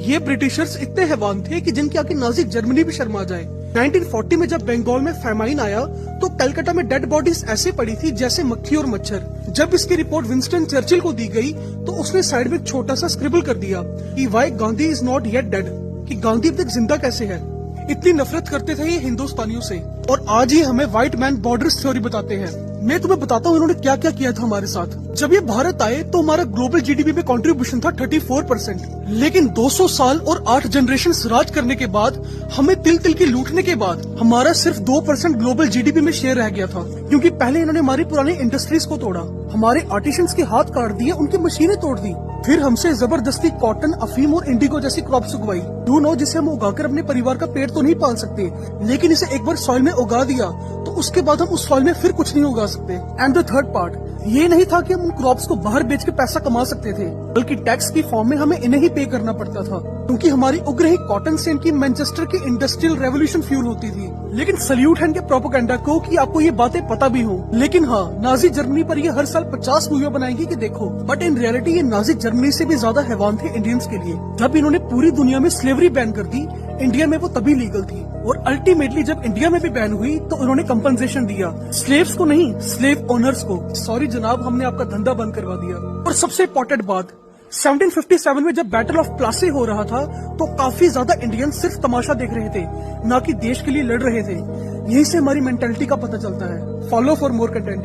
ये ब्रिटिशर्स इतने हैवान थे कि जिनके आगे नाजी जर्मनी भी शर्मा जाए। 1940 में जब बंगाल में फेमाइन आया तो कलकत्ता में डेड बॉडीज ऐसे पड़ी थी जैसे मक्खी और मच्छर। जब इसकी रिपोर्ट विंस्टन चर्चिल को दी गई तो उसने साइड में एक छोटा सा स्क्रिबल कर दिया कि why Gandhi is not yet dead, कि गांधी अब तक जिंदा कैसे है। इतनी नफरत करते थे ये हिंदुस्तानियों से, और आज ये हमें व्हाइट मैन बॉर्डर्स थ्योरी बताते हैं। मैं तुम्हें बताता हूँ इन्होंने क्या क्या किया था हमारे साथ। जब ये भारत आए तो हमारा ग्लोबल जीडीपी में कंट्रीब्यूशन था 34%, लेकिन 200 साल और 8 जनरेशन राज करने के बाद, हमें तिल तिल की लूटने के बाद हमारा सिर्फ 2% ग्लोबल जीडीपी में शेयर रह गया था। क्योंकि पहले इन्होंने हमारी पुरानी इंडस्ट्रीज को तोड़ा, हमारे आर्टिशंस के हाथ काट दिए, उनकी मशीनें तोड़ दी, फिर हमसे जबरदस्ती कॉटन, अफीम और इंडिगो जैसी क्रॉप्स उगवाई। डू नो, जिसे हम उगाकर अपने परिवार का पेट तो नहीं पाल सकते, लेकिन इसे एक बार सॉइल में उगा दिया तो उसके बाद हम उस सॉइल में फिर कुछ नहीं उगा सकते। एंड द थर्ड पार्ट ये नहीं था कि हम उन क्रॉप्स को बाहर बेच के पैसा कमा सकते थे, बल्कि टैक्स की फॉर्म में हमें इन्हें ही पे करना पड़ता था, क्योंकि हमारी उग रही कॉटन से इनकी मैनचेस्टर की इंडस्ट्रियल रेवोल्यूशन फ्यूल होती थी। लेकिन सल्यूट है इनके प्रोपेगेंडा को कि आपको ये बातें पता भी हो। लेकिन हाँ, नाजी जर्मनी पर ये हर साल 50 मूवियां बनाएंगी कि देखो, बट इन रियलिटी ये नाजी जर्मनी से भी ज्यादा हैवान थे इंडियंस के लिए। जब इन्होंने पूरी दुनिया में स्लेवरी बैन कर दी, इंडिया में वो तभी लीगल थी, और अल्टीमेटली जब इंडिया में भी बैन हुई तो उन्होंने कंपनसेशन दिया, स्लेव्स को नहीं, स्लेव ओनर्स को। सॉरी जनाब, हमने आपका धंधा बंद करवा दिया। और सबसे इम्पोर्टेंट बात, 1757 में जब बैटल ऑफ प्लासी हो रहा था तो काफी ज्यादा इंडियंस सिर्फ तमाशा देख रहे थे, ना कि देश के लिए लड़ रहे थे। यहीं से हमारी मेंटालिटी का पता चलता है। Follow for more content.